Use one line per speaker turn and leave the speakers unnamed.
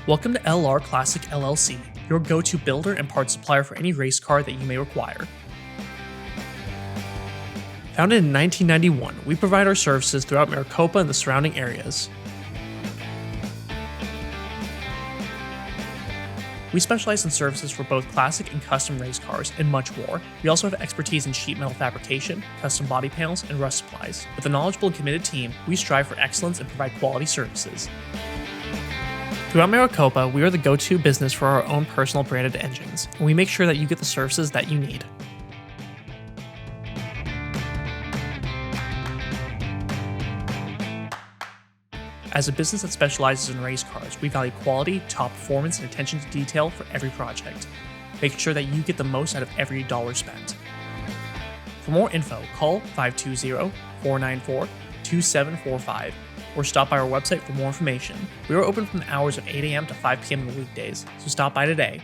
Welcome to LR Classic LLC, your go-to builder and parts supplier for any race car that you may require. Founded in 1991, we provide our services throughout Maricopa and the surrounding areas. We specialize in services for both classic and custom race cars, and much more. We also have expertise in sheet metal fabrication, custom body panels, and rust supplies. With a knowledgeable and committed team, we strive for excellence and provide quality services. Throughout Maricopa, we are the go-to business for our own personal branded engines, and we make sure that you get the services that you need. As a business that specializes in race cars, we value quality, top performance, and attention to detail for every project, making sure that you get the most out of every dollar spent. For more info, call 520-494-2745 or stop by our website for more information. We are open from the hours of 8 a.m. to 5 p.m. on the weekdays, so stop by today.